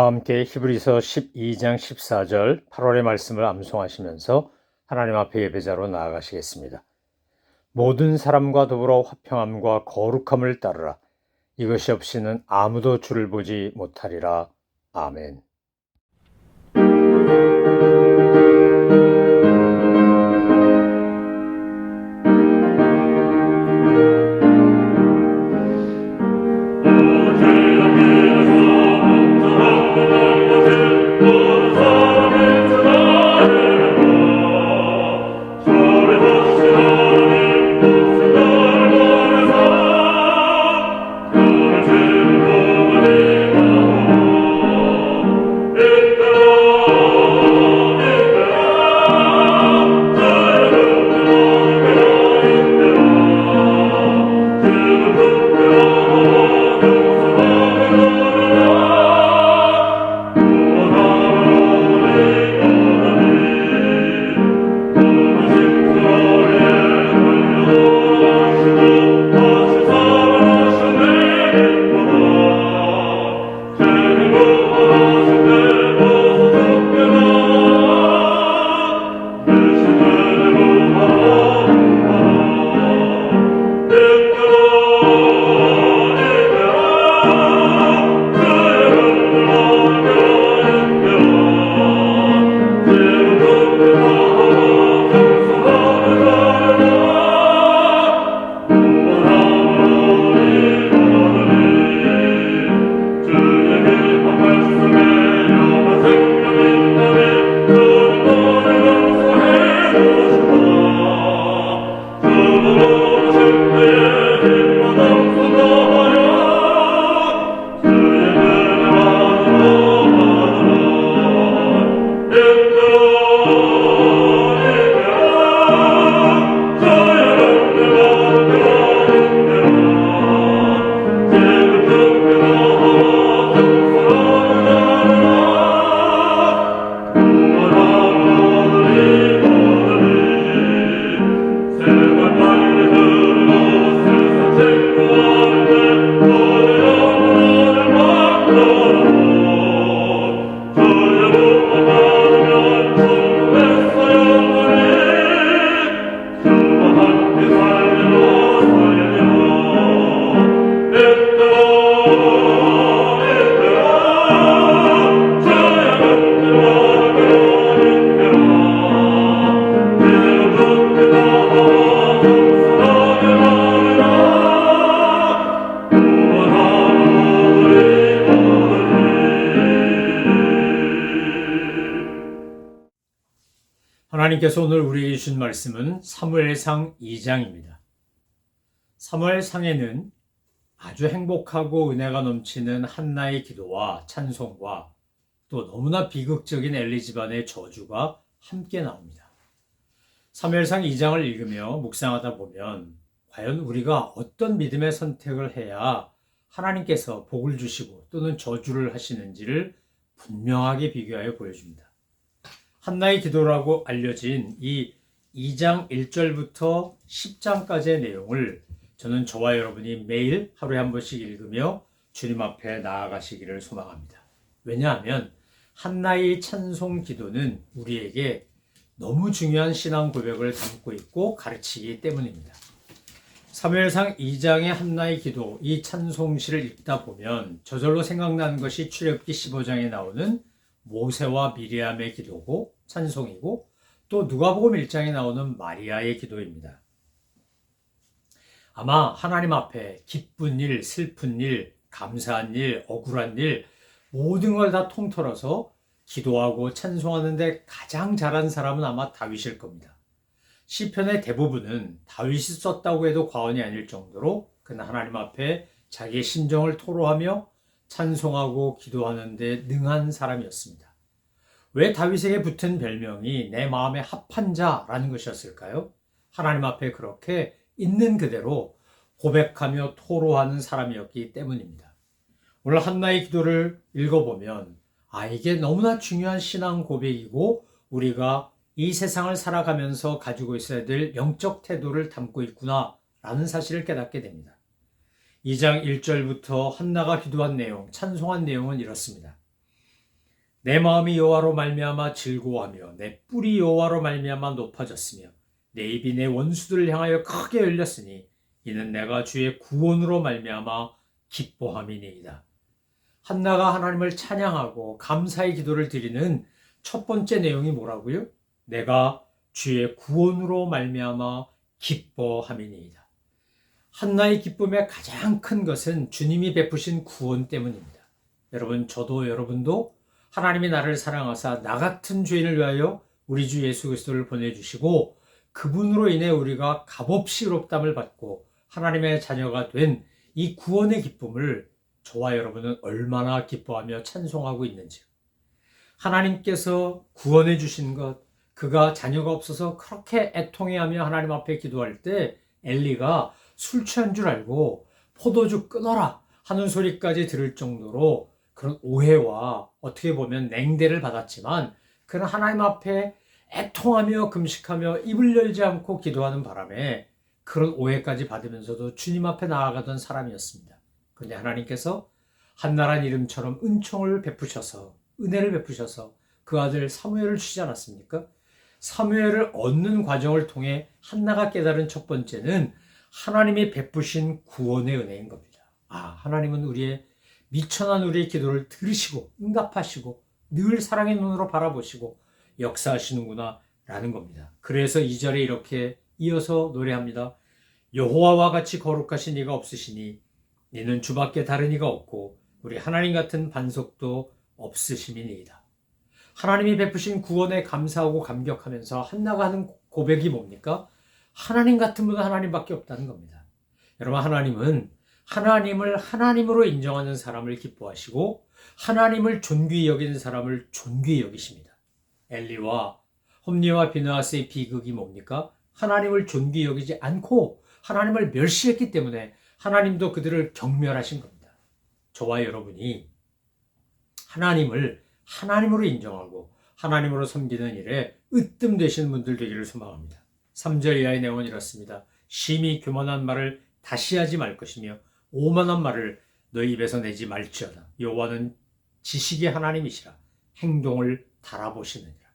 다 함께 히브리서 12장 14절 8월의 말씀을 암송하시면서 하나님 앞에 예배자로 나아가시겠습니다. 모든 사람과 더불어 화평함과 거룩함을 따르라. 이것이 없이는 아무도 주를 보지 못하리라. 아멘. 하나님께서 오늘 우리에게 주신 말씀은 사무엘상 2장입니다. 사무엘상에는 아주 행복하고 은혜가 넘치는 한나의 기도와 찬송과 또 너무나 비극적인 엘리 집안의 저주가 함께 나옵니다. 사무엘상 2장을 읽으며 묵상하다 보면 과연 우리가 어떤 믿음의 선택을 해야 하나님께서 복을 주시고 또는 저주를 하시는지를 분명하게 비교하여 보여줍니다. 한나의 기도라고 알려진 이 2장 1절부터 10장까지의 내용을 저는 저와 여러분이 매일 하루에 한 번씩 읽으며 주님 앞에 나아가시기를 소망합니다. 왜냐하면 한나의 찬송 기도는 우리에게 너무 중요한 신앙 고백을 담고 있고 가르치기 때문입니다. 사무엘상 2장의 한나의 기도, 이 찬송시를 읽다 보면 저절로 생각나는 것이 출애굽기 15장에 나오는 모세와 미리암의 기도고 찬송이고 또 누가복음 1장에 나오는 마리아의 기도입니다. 아마 하나님 앞에 기쁜 일, 슬픈 일, 감사한 일, 억울한 일 모든 걸 다 통틀어서 기도하고 찬송하는데 가장 잘한 사람은 아마 다윗일 겁니다. 시편의 대부분은 다윗이 썼다고 해도 과언이 아닐 정도로 그는 하나님 앞에 자기의 심정을 토로하며 찬송하고 기도하는 데 능한 사람이었습니다. 왜 다윗에게 붙은 별명이 내 마음에 합한 자라는 것이었을까요? 하나님 앞에 그렇게 있는 그대로 고백하며 토로하는 사람이었기 때문입니다. 오늘 한나의 기도를 읽어보면 이게 너무나 중요한 신앙 고백이고 우리가 이 세상을 살아가면서 가지고 있어야 될 영적 태도를 담고 있구나 라는 사실을 깨닫게 됩니다. 2장 1절부터 한나가 기도한 내용, 찬송한 내용은 이렇습니다. 내 마음이 여호와로 말미암아 즐거워하며 내 뿔이 여호와로 말미암아 높아졌으며 내 입이 내 원수들을 향하여 크게 열렸으니 이는 내가 주의 구원으로 말미암아 기뻐함이니이다. 한나가 하나님을 찬양하고 감사의 기도를 드리는 첫 번째 내용이 뭐라고요? 내가 주의 구원으로 말미암아 기뻐함이니이다. 한나의 기쁨의 가장 큰 것은 주님이 베푸신 구원 때문입니다. 여러분, 저도 여러분도 하나님이 나를 사랑하사 나 같은 죄인을 위하여 우리 주 예수 그리스도를 보내주시고 그분으로 인해 우리가 값없이 의롭다함을 받고 하나님의 자녀가 된 이 구원의 기쁨을 저와 여러분은 얼마나 기뻐하며 찬송하고 있는지, 하나님께서 구원해 주신 것, 그가 자녀가 없어서 그렇게 애통해하며 하나님 앞에 기도할 때 엘리가 술 취한 줄 알고 포도주 끊어라 하는 소리까지 들을 정도로 그런 오해와 어떻게 보면 냉대를 받았지만, 그는 하나님 앞에 애통하며 금식하며 입을 열지 않고 기도하는 바람에 그런 오해까지 받으면서도 주님 앞에 나아가던 사람이었습니다. 그런데 하나님께서 한나란 이름처럼 은총을 베푸셔서, 은혜를 베푸셔서 그 아들 사무엘을 주지 않았습니까? 사무엘을 얻는 과정을 통해 한나가 깨달은 첫 번째는 하나님이 베푸신 구원의 은혜인 겁니다. 하나님은 미천한 우리의 기도를 들으시고 응답하시고 늘 사랑의 눈으로 바라보시고 역사하시는구나 라는 겁니다. 그래서 2절에 이렇게 이어서 노래합니다. 여호와와 같이 거룩하신 이가 없으시니 이는 주밖에 다른 이가 없고 우리 하나님 같은 반석도 없으심이니이다. 하나님이 베푸신 구원에 감사하고 감격하면서 한나가 하는 고백이 뭡니까? 하나님 같은 분은 하나님밖에 없다는 겁니다. 여러분, 하나님은 하나님을 하나님으로 인정하는 사람을 기뻐하시고 하나님을 존귀히 여기는 사람을 존귀히 여기십니다. 엘리와 홈리와 비느하스의 비극이 뭡니까? 하나님을 존귀히 여기지 않고 하나님을 멸시했기 때문에 하나님도 그들을 경멸하신 겁니다. 저와 여러분이 하나님을 하나님으로 인정하고 하나님으로 섬기는 일에 으뜸되시는 분들 되기를 소망합니다. 3절 이하의 내용은 이렇습니다. 심히 교만한 말을 다시 하지 말 것이며 오만한 말을 너희 입에서 내지 말지어다. 여호와는 지식의 하나님이시라 행동을 달아보시느니라.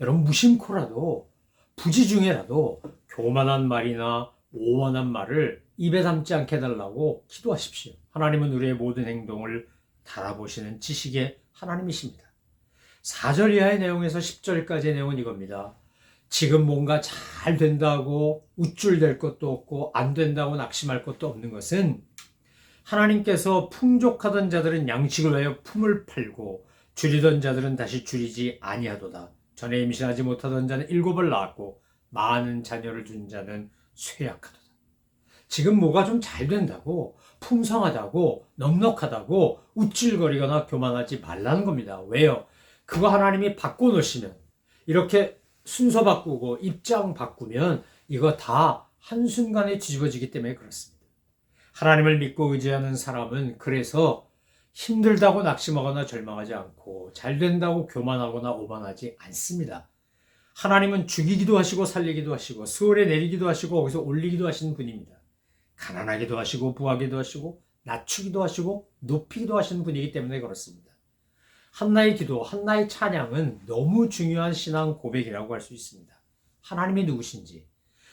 여러분, 무심코라도 부지 중에라도 교만한 말이나 오만한 말을 입에 담지 않게 해달라고 기도하십시오. 하나님은 우리의 모든 행동을 달아보시는 지식의 하나님이십니다. 4절 이하의 내용에서 10절까지의 내용은 이겁니다. 지금 뭔가 잘 된다고 우쭐댈 것도 없고 안 된다고 낙심할 것도 없는 것은 하나님께서 풍족하던 자들은 양식을 위하여 품을 팔고 줄이던 자들은 다시 줄이지 아니하도다. 전에 임신하지 못하던 자는 7을 낳았고 많은 자녀를 둔 자는 쇠약하도다. 지금 뭐가 좀 잘 된다고 풍성하다고 넉넉하다고 우쭐거리거나 교만하지 말라는 겁니다. 왜요? 그거 하나님이 바꿔놓으시면, 이렇게 순서 바꾸고 입장 바꾸면 이거 다 한순간에 뒤집어지기 때문에 그렇습니다. 하나님을 믿고 의지하는 사람은 그래서 힘들다고 낙심하거나 절망하지 않고 잘 된다고 교만하거나 오만하지 않습니다. 하나님은 죽이기도 하시고 살리기도 하시고 수월에 내리기도 하시고 거기서 올리기도 하시는 분입니다. 가난하기도 하시고 부하기도 하시고 낮추기도 하시고 높이기도 하시는 분이기 때문에 그렇습니다. 한나의 기도, 한나의 찬양은 너무 중요한 신앙 고백이라고 할 수 있습니다. 하나님이 누구신지,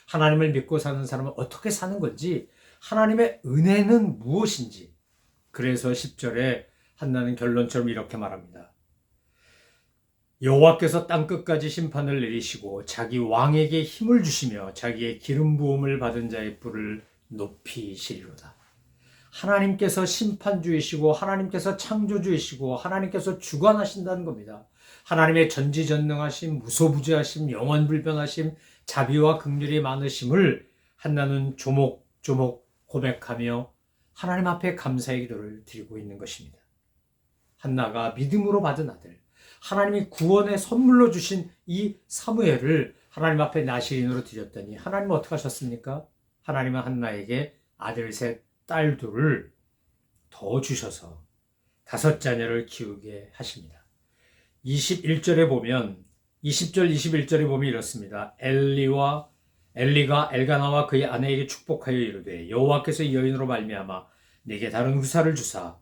하나님을 믿고 사는 사람은 어떻게 사는 건지, 하나님의 은혜는 무엇인지. 그래서 10절에 한나는 결론처럼 이렇게 말합니다. 여호와께서 땅끝까지 심판을 내리시고 자기 왕에게 힘을 주시며 자기의 기름 부음을 받은 자의 뿔을 높이시리로다. 하나님께서 심판주이시고 하나님께서 창조주이시고 하나님께서 주관하신다는 겁니다. 하나님의 전지전능하심, 무소부지하심, 영원불변하심, 자비와 긍휼이 많으심을 한나는 조목조목 고백하며 하나님 앞에 감사의 기도를 드리고 있는 것입니다. 한나가 믿음으로 받은 아들, 하나님이 구원의 선물로 주신 이 사무엘을 하나님 앞에 나시린으로 드렸더니 하나님은 어떻게 하셨습니까? 하나님은 한나에게 아들 셋, 딸 둘을 더 주셔서 5자녀를 키우게 하십니다. 21절에 보면, 20절, 21절에 보면 이렇습니다. 엘리가 엘가나와 그의 아내에게 축복하여 이르되 여호와께서 이 여인으로 말미암아 내게 다른 후사를 주사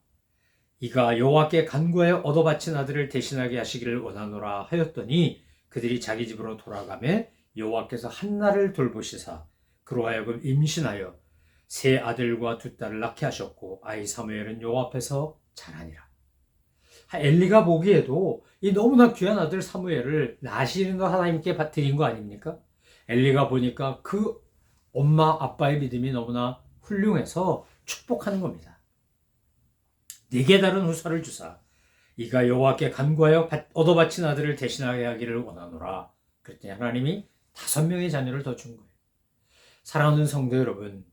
이가 여호와께 간구하여 얻어 바친 아들을 대신하게 하시기를 원하노라 하였더니 그들이 자기 집으로 돌아가매 여호와께서 한나를 돌보시사 그로 하여금 임신하여 세 아들과 두 딸을 낳게 하셨고 아이 사무엘은 여호와 앞에서 자라니라. 엘리가 보기에도 이 너무나 귀한 아들 사무엘을 나시는 하나님께 드린 거 아닙니까? 엘리가 보니까 그 엄마 아빠의 믿음이 너무나 훌륭해서 축복하는 겁니다. 네게 다른 후사를 주사 이가 여호와께 간구하여 얻어 바친 아들을 대신하게 하기를 원하노라. 그랬더니 하나님이 5명의 자녀를 더 준 거예요. 사랑하는 성도 여러분,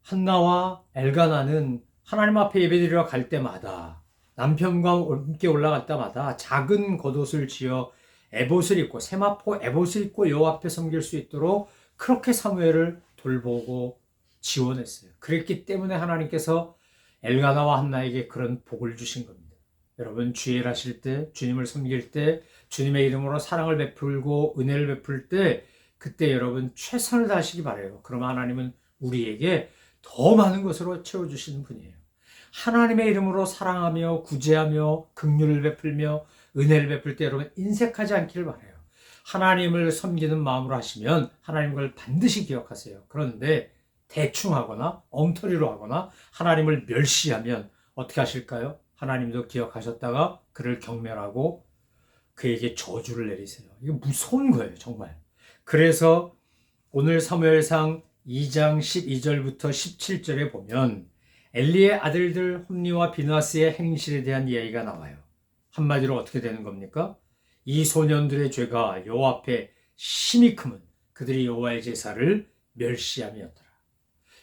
한나와 엘가나는 하나님 앞에 예배드리러 갈 때마다 남편과 함께 올라갈 때마다 작은 겉옷을 지어 에봇을 입고 세마포 에봇을 입고 여호와 앞에 섬길 수 있도록 그렇게 사무엘을 돌보고 지원했어요. 그랬기 때문에 하나님께서 엘가나와 한나에게 그런 복을 주신 겁니다. 여러분, 주일 하실 때, 주님을 섬길 때, 주님의 이름으로 사랑을 베풀고 은혜를 베풀 때 그때 여러분 최선을 다하시기 바라요. 그러면 하나님은 우리에게 더 많은 것으로 채워주시는 분이에요. 하나님의 이름으로 사랑하며 구제하며 긍휼을 베풀며 은혜를 베풀 때 여러분 인색하지 않기를 바라요. 하나님을 섬기는 마음으로 하시면 하나님 걸 반드시 기억하세요. 그런데 대충 하거나 엉터리로 하거나 하나님을 멸시하면 어떻게 하실까요? 하나님도 기억하셨다가 그를 경멸하고 그에게 저주를 내리세요. 이거 무서운 거예요, 정말. 그래서 오늘 사무엘상 2장 12절부터 17절에 보면 엘리의 아들들 홈니와 비나스의 행실에 대한 이야기가 나와요. 한마디로 어떻게 되는 겁니까? 이 소년들의 죄가 여호와 앞에 심히 크면 그들이 여호와의 제사를 멸시함이었더라.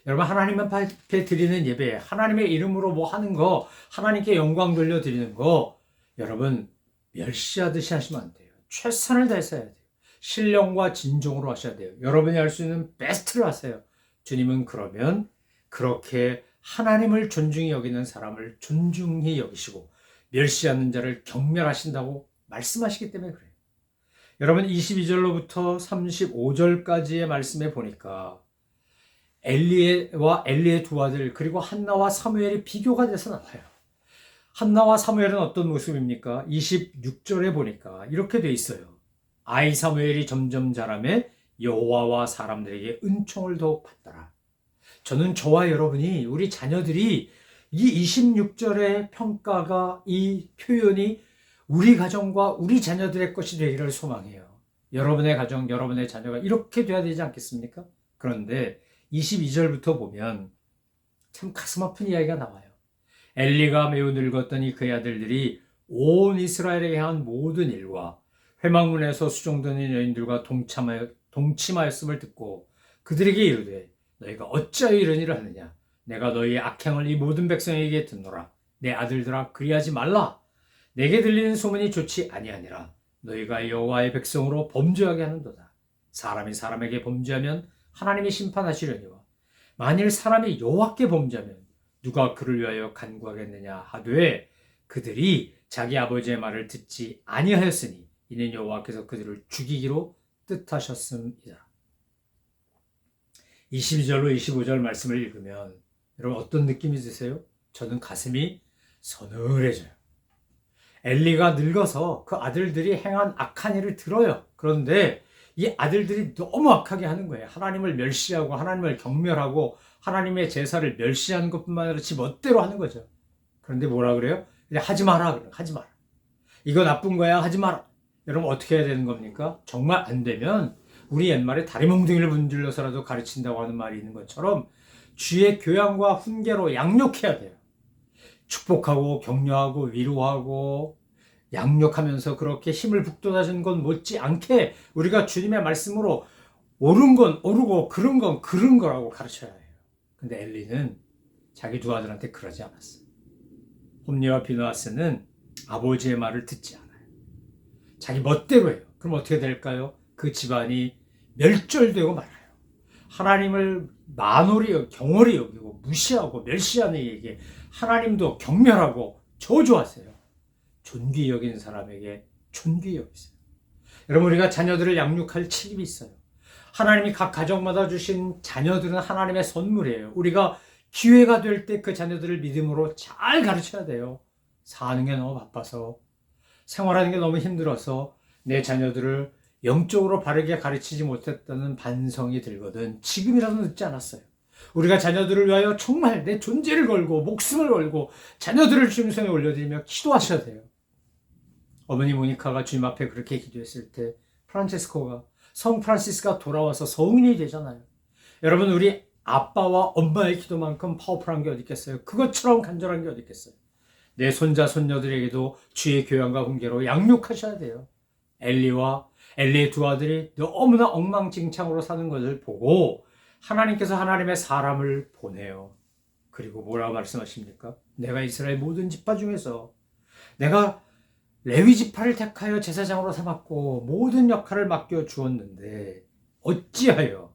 여러분, 하나님 앞에 드리는 예배, 하나님의 이름으로 뭐 하는 거, 하나님께 영광 돌려 드리는 거 여러분 멸시하듯이 하시면 안 돼요. 최선을 다해서 해야 돼요. 신령과 진정으로 하셔야 돼요. 여러분이 할 수 있는 베스트를 하세요. 주님은 그러면 그렇게 하나님을 존중히 여기는 사람을 존중히 여기시고 멸시하는 자를 경멸하신다고 말씀하시기 때문에 그래요. 여러분, 22절로부터 35절까지의 말씀에 보니까 엘리와 엘리의 두 아들 그리고 한나와 사무엘이 비교가 돼서 나와요. 한나와 사무엘은 어떤 모습입니까? 26절에 보니까 이렇게 돼 있어요. 아이 사무엘이 점점 자라매 여호와와 사람들에게 은총을 더욱 받더라. 저는 저와 여러분이 우리 자녀들이 이 26절의 평가가 이 표현이 우리 가정과 우리 자녀들의 것이 되기를 소망해요. 여러분의 가정, 여러분의 자녀가 이렇게 돼야 되지 않겠습니까? 그런데 22절부터 보면 참 가슴 아픈 이야기가 나와요. 엘리가 매우 늙었더니 그의 아들들이 온 이스라엘에게 한 모든 일과 회막문에서 수종드는 여인들과 동침하였음을 듣고 그들에게 이르되 너희가 어찌하여 이런 일을 하느냐? 내가 너희의 악행을 이 모든 백성에게 듣노라. 내 아들들아 그리하지 말라. 내게 들리는 소문이 좋지 아니하니라. 너희가 여호와의 백성으로 범죄하게 하는도다. 사람이 사람에게 범죄하면 하나님이 심판하시려니와 만일 사람이 여호와께 범죄하면 누가 그를 위하여 간구하겠느냐 하되 그들이 자기 아버지의 말을 듣지 아니하였으니 이는 여호와께서 그들을 죽이기로 뜻하셨음이다. 22절로 25절 말씀을 읽으면 여러분 어떤 느낌이 드세요? 저는 가슴이 서늘해져요. 엘리가 늙어서 그 아들들이 행한 악한 일을 들어요. 그런데 이 아들들이 너무 악하게 하는 거예요. 하나님을 멸시하고 하나님을 경멸하고 하나님의 제사를 멸시하는 것뿐만 아니라 지 멋대로 하는 거죠. 그런데 뭐라 그래요? 하지 마라. 하지 마라. 이거 나쁜 거야. 하지 마라. 여러분 어떻게 해야 되는 겁니까? 정말 안 되면 우리 옛말에 다리 몽둥이를 문질러서라도 가르친다고 하는 말이 있는 것처럼 주의 교양과 훈계로 양육해야 돼요. 축복하고 격려하고 위로하고 양육하면서 그렇게 힘을 북돋아주는 건 못지않게 우리가 주님의 말씀으로 옳은 건 옳고 그른 건 그른 거라고 가르쳐야 해요. 근데 엘리는 자기 두 아들한테 그러지 않았어요. 홈니와 비느하스는 아버지의 말을 듣지 않아요. 자기 멋대로 해요. 그럼 어떻게 될까요? 그 집안이 멸절되고 말아요. 하나님을 만홀히 경홀히 여기고 무시하고 멸시하는 이에게 하나님도 경멸하고 저주하세요. 존귀히 여기는 사람에게 존귀히 여기세요. 여러분 우리가 자녀들을 양육할 책임이 있어요. 하나님이 각 가정마다 주신 자녀들은 하나님의 선물이에요. 우리가 기회가 될 때 그 자녀들을 믿음으로 잘 가르쳐야 돼요. 사는 게 너무 바빠서, 생활하는 게 너무 힘들어서 내 자녀들을 영적으로 바르게 가르치지 못했다는 반성이 들거든. 지금이라도 늦지 않았어요. 우리가 자녀들을 위하여 정말 내 존재를 걸고 목숨을 걸고 자녀들을 주님 손에 올려드리며 기도하셔야 돼요. 어머니 모니카가 주님 앞에 그렇게 기도했을 때 성 프란시스가 돌아와서 성인이 되잖아요. 여러분, 우리 아빠와 엄마의 기도만큼 파워풀한 게 어디 있겠어요? 그것처럼 간절한 게 어디 있겠어요? 내 손자 손녀들에게도 주의 교양과 훈계로 양육하셔야 돼요. 엘리의 두 아들이 너무나 엉망진창으로 사는 것을 보고 하나님께서 하나님의 사람을 보내요. 그리고 뭐라고 말씀하십니까? 내가 이스라엘 모든 지파 중에서 내가 레위 지파를 택하여 제사장으로 삼았고 모든 역할을 맡겨 주었는데 어찌하여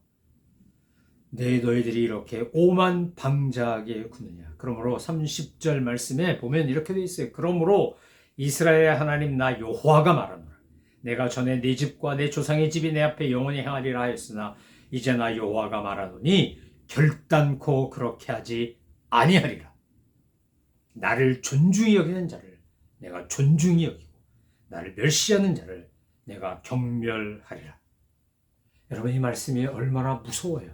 너희들이 이렇게 오만방자하게 구느냐. 그러므로 30절 말씀에 보면 이렇게 돼 있어요. 그러므로 이스라엘 하나님 나 여호와가 말하노라. 내가 전에 네 집과 내 조상의 집이 내 앞에 영원히 행하리라 하였으나 이제 나 여호와가 말하노니 결단코 그렇게 하지 아니하리라. 나를 존중히 여기는 자를 내가 존중히 여기고 나를 멸시하는 자를 내가 경멸하리라. 여러분, 이 말씀이 얼마나 무서워요.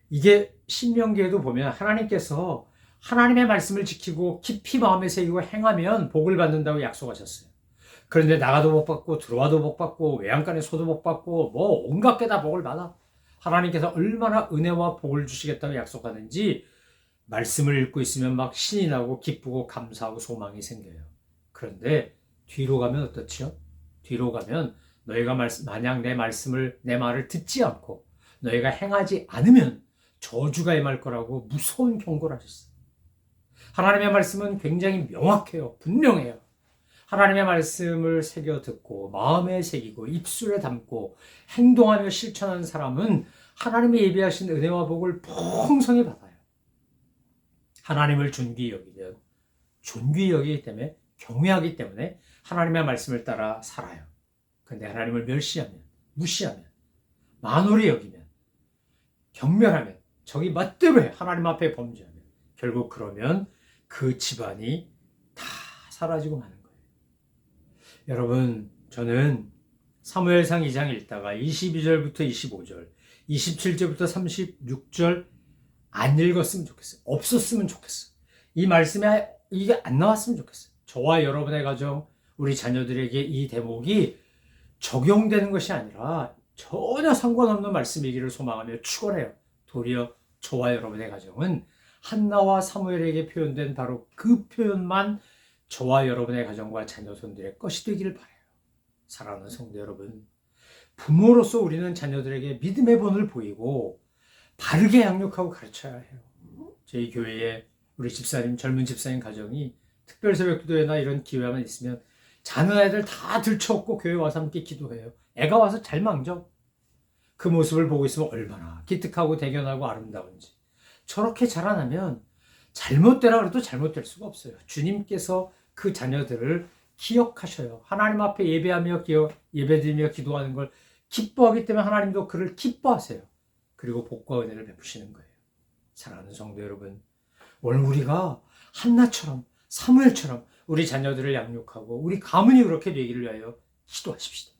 이게 신명기에도 보면 하나님께서 하나님의 말씀을 지키고 깊이 마음에 새기고 행하면 복을 받는다고 약속하셨어요. 그런데 나가도 복 받고 들어와도 복 받고 외양간에서도 복 받고 뭐 온갖 게 다 복을 받아. 하나님께서 얼마나 은혜와 복을 주시겠다고 약속하는지 말씀을 읽고 있으면 막 신이 나고 기쁘고 감사하고 소망이 생겨요. 그런데 뒤로 가면 어떻지요? 뒤로 가면 너희가 만약 내 말을 듣지 않고 너희가 행하지 않으면 저주가 임할 거라고 무서운 경고를 하셨어요. 하나님의 말씀은 굉장히 명확해요. 분명해요. 하나님의 말씀을 새겨 듣고 마음에 새기고 입술에 담고 행동하며 실천하는 사람은 하나님이 예비하신 은혜와 복을 풍성히 받아요. 하나님을 존귀히 여기기 때문에 경외하기 때문에 하나님의 말씀을 따라 살아요. 그런데 하나님을 멸시하면, 무시하면, 만홀히 여기면, 경멸하면, 저기 멋대로 해. 하나님 앞에 범죄하면 결국 그러면 그 집안이 다 사라지고 마는 거예요. 여러분, 저는 사무엘상 2장 읽다가 22절부터 25절, 27절부터 36절 안 읽었으면 좋겠어요. 없었으면 좋겠어요. 이 말씀에 이게 안 나왔으면 좋겠어요. 저와 여러분의 가정, 우리 자녀들에게 이 대목이 적용되는 것이 아니라 전혀 상관없는 말씀이기를 소망하며 축원해요. 도리어 저와 여러분의 가정은 한나와 사무엘에게 표현된 바로 그 표현만 저와 여러분의 가정과 자녀손들의 것이 되기를 바라요. 사랑하는 성도 여러분, 부모로서 우리는 자녀들에게 믿음의 본을 보이고 바르게 양육하고 가르쳐야 해요. 저희 교회에 우리 집사님, 젊은 집사님 가정이 특별 새벽 기도회나 이런 기회만 있으면 자는 애들 다 들쳐업고 교회 와서 함께 기도해요. 애가 와서 잘 망져. 그 모습을 보고 있으면 얼마나 기특하고 대견하고 아름다운지. 저렇게 자라나면 잘못되라 그래도 잘못될 수가 없어요. 주님께서 그 자녀들을 기억하셔요. 하나님 앞에 예배드리며 기도하는 걸 기뻐하기 때문에 하나님도 그를 기뻐하세요. 그리고 복과 은혜를 베푸시는 거예요. 사랑하는 성도 여러분, 오늘 우리가 한나처럼 사무엘처럼 우리 자녀들을 양육하고 우리 가문이 그렇게 되기를 위하여 기도하십시다.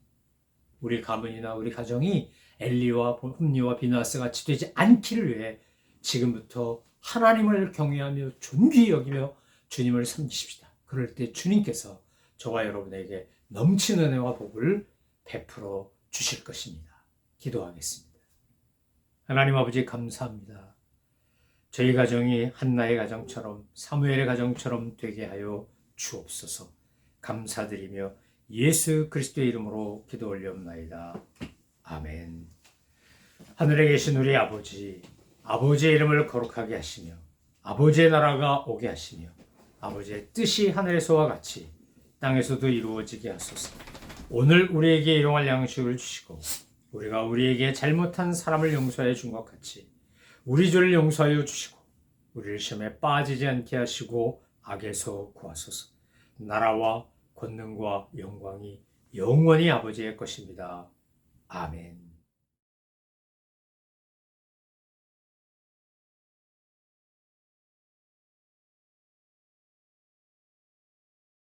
우리 가문이나 우리 가정이 엘리와 홈리와 비느하스 같이 되지 않기를 위해 지금부터 하나님을 경외하며 존귀히 여기며 주님을 섬기십시다. 그럴 때 주님께서 저와 여러분에게 넘치는 은혜와 복을 베풀어 주실 것입니다. 기도하겠습니다. 하나님 아버지, 감사합니다. 저희 가정이 한나의 가정처럼 사무엘의 가정처럼 되게 하여 주옵소서. 감사드리며 예수 그리스도의 이름으로 기도 올려옵나이다. 아멘. 하늘에 계신 우리 아버지, 아버지의 이름을 거룩하게 하시며 아버지의 나라가 오게 하시며 아버지의 뜻이 하늘에서와 같이 땅에서도 이루어지게 하소서. 오늘 우리에게 일용할 양식을 주시고 우리가 우리에게 잘못한 사람을 용서해 준 것 같이 우리 죄를 용서하여 주시고 우리를 시험에 빠지지 않게 하시고 악에서 구하소서. 나라와 권능과 영광이 영원히 아버지의 것입니다. 아멘.